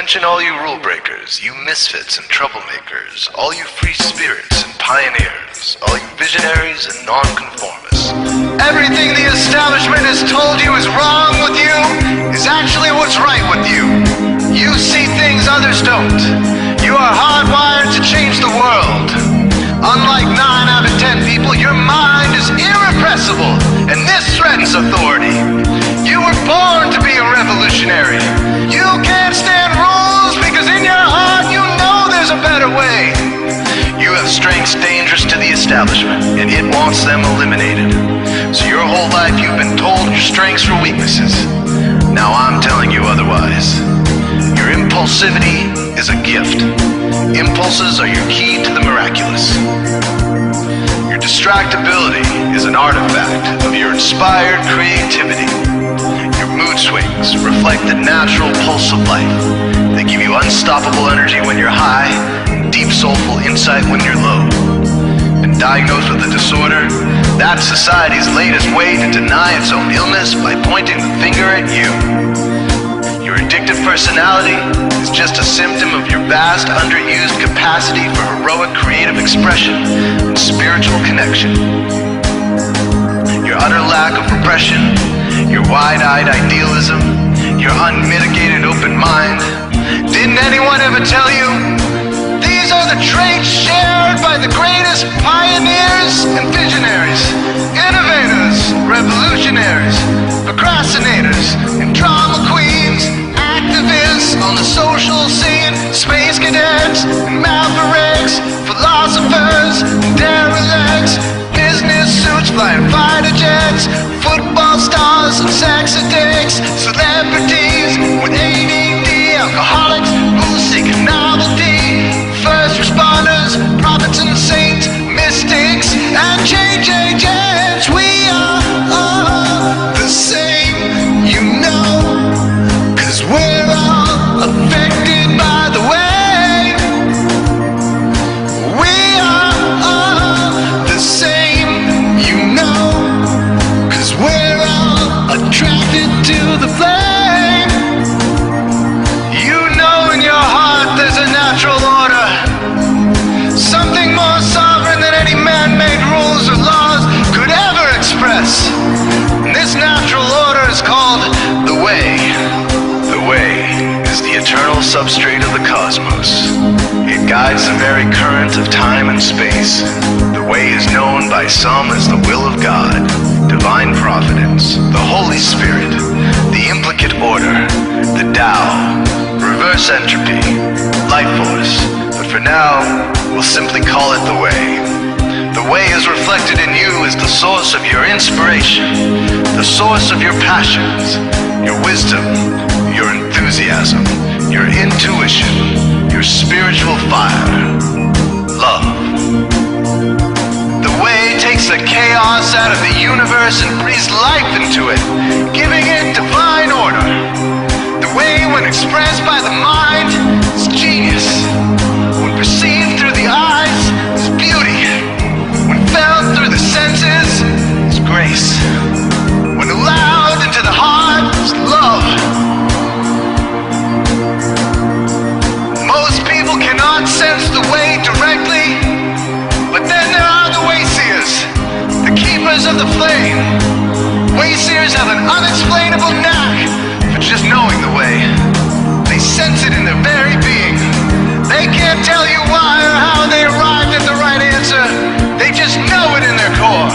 Attention all you rule breakers, you misfits and troublemakers, all you free spirits and pioneers, all you visionaries and nonconformists. Everything the establishment has told you is wrong with you is actually what's right with you. You see things others don't. You are hardwired to change the world. Unlike 9 out of 10 people, your mind is irrepressible, and this threatens authority. You were born to be a revolutionary. You can't stand rules because in your heart you know there's a better way. You have strengths dangerous to the establishment, and it wants them eliminated. So your whole life you've been told your strengths were weaknesses. Now I'm telling you otherwise. Your impulsivity is a gift. Impulses are your key to the miraculous. Your distractibility is an artifact of your inspired creativity. Your mood swings reflect the natural pulse of life. They give you unstoppable energy when you're high, and deep soulful insight when you're low. Been diagnosed with a disorder? That's society's latest way to deny its own illness by pointing the finger at you. Your addictive personality is just a symptom of your vast, underused capacity for heroic creative expression and spiritual connection. Your utter lack of repression, your wide-eyed idealism, your unmitigated open mind. Didn't anyone ever tell you? These are the traits shared by the greatest pioneers and visionaries, innovators, revolutionaries, procrastinators, and drama queens, activists on the social scene, space cadets and mavericks, philosophers and derelicts, business suits, flying fighter jets, football stars and sex addicts, celebrities with ADD, alcoholics who seek novelty, first responders, prophets and saints, mystics and JJJs. We are all the same, you know, 'cause we're all affected by the way. We are all the same, you know, 'cause we're all attracted to the flame. You know in your heart there's a natural order, something more sovereign than any man-made rules or laws could ever express. And this natural order is called the way. The way is the eternal substrate of the cosmos. It guides the very current of time and space. The way is known by some as the will of God, divine providence, the Holy Spirit, the implicate order, the Tao, reverse entropy, life force. But for now, we'll simply call it the way. The way is reflected in you as the source of your inspiration, the source of your passions, your wisdom, your enthusiasm, your intuition, your spiritual fire, love. The way takes the chaos out of the universe and breathes life into it, giving it divine order. The way, when expressed by the mind, is genius. When perceived through the eyes, is beauty. When felt through the senses, is grace. When allowed into the heart, is love. Most people cannot sense the way directly, but then there are the wayseers, the keepers of the flame. Wayseers have an unexplainable knack for just knowing the way. They sense it in their very being. They can't tell you why or how they arrived at the right answer. They just know it in their core.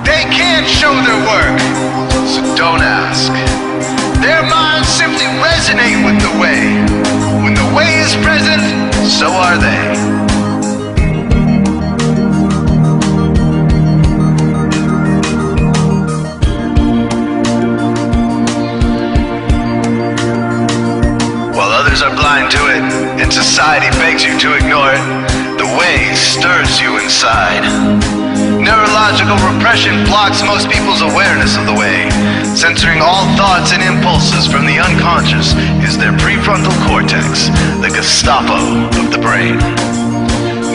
They can't show their work, so don't ask. Their minds simply resonate with the way. When the way is present, so are they. Are blind to it, and society begs you to ignore it. The way stirs you inside. Neurological repression blocks most people's awareness of the way. Censoring all thoughts and impulses from the unconscious is their prefrontal cortex, the Gestapo of the brain.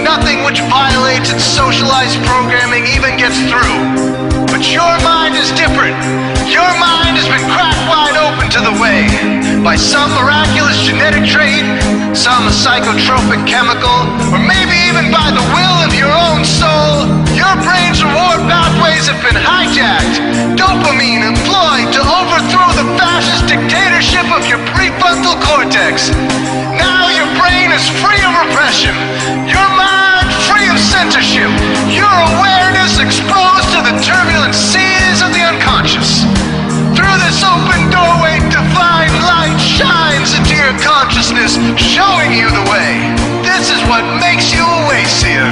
Nothing which violates its socialized programming even gets through. But your mind is different. Your mind has been cracked wide open to the way by some miraculous genetic genetic trait, some a psychotropic chemical, or maybe even by the will of your own soul. Your brain's reward pathways have been hijacked, dopamine employed to overthrow the fascist dictatorship of your prefrontal cortex. Now your brain is free of repression, your mind free of censorship, your awareness exposed to the turbulent seas of the unconscious. Through this open doorway, divine light shines into your consciousness, showing you the way. This is what makes you a wayseer.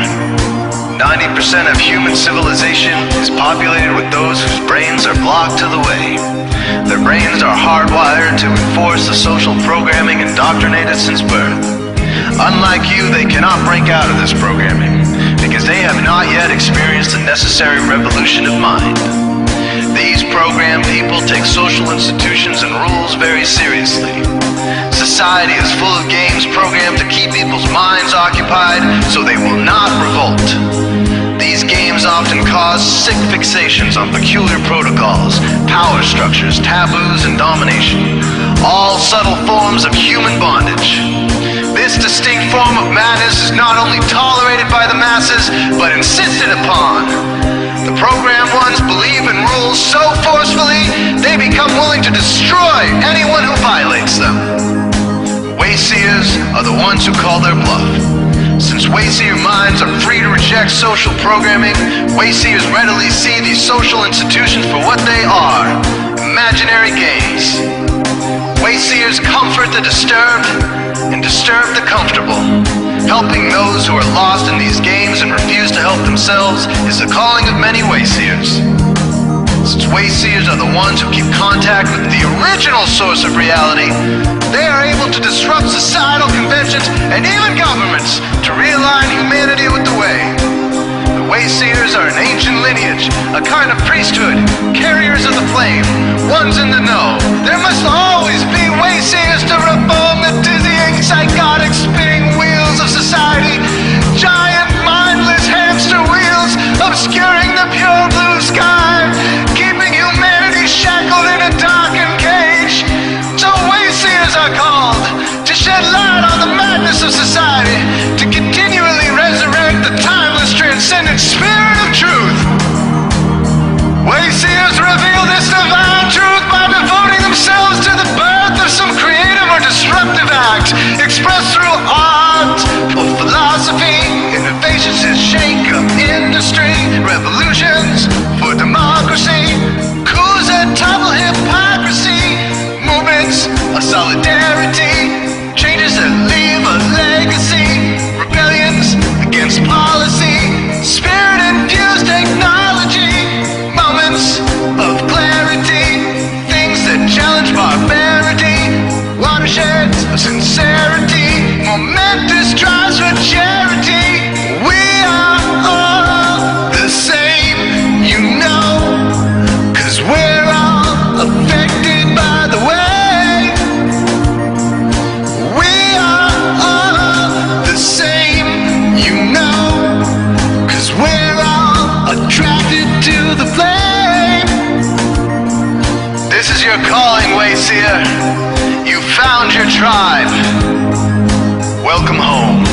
90% of human civilization is populated with those whose brains are blocked to the way. Their brains are hardwired to enforce the social programming indoctrinated since birth. Unlike you, they cannot break out of this programming, because they have not yet experienced the necessary revolution of mind. These programmed people take social institutions and rules very seriously. Society is full of games programmed to keep people's minds occupied so they will not revolt. These games often cause sick fixations on peculiar protocols, power structures, taboos, and domination, all subtle forms of human bondage. This distinct form of madness is not only tolerated by the masses, but insisted upon. The programmed ones believe in rules so forcefully, they become willing to destroy anyone who violates them. Wayseers are the ones who call their bluff. Since wayseer minds are free to reject social programming, wayseers readily see these social institutions for what they are, imaginary games. Wayseers comfort the disturbed and disturb the comfortable. Helping those who are lost in these games and refuse to help themselves is the calling of many wayseers. Since wayseers are the ones who keep contact with the original source of reality, they are able to disrupt societal conventions and even governments to realign humanity with the way. The wayseers are an ancient lineage, a kind of priesthood, carriers of the flame, ones in the know. There must always be wayseers to reform the dizzying, psychotic, spinning wheels of society, giant, mindless hamster wheels obscuring the pure blue sky, keeping humanity shackled in a darkened cage. So wayseers are called to shed light on the madness of society, to continually resurrect the timeless, transcendent spirit of truth. Wayseers reveal this divine truth by devoting themselves to the birth of some creative or disruptive act, expressed through art or philosophy, innovations that shake up industry, revolutions for democracy, coups that topple hypocrisy, movements of solidarity, changes that leave a legacy, rebellions against policy, spirit-infused technology, moments of clarity, things that challenge barbarity, watersheds of sincerity, momentous drives for charity. We are all the same, you know, 'cause we're all affected by the way. We are all the same, you know, 'cause we're all attracted to the flame. This is your calling, wayseer. You found your tribe. Welcome home.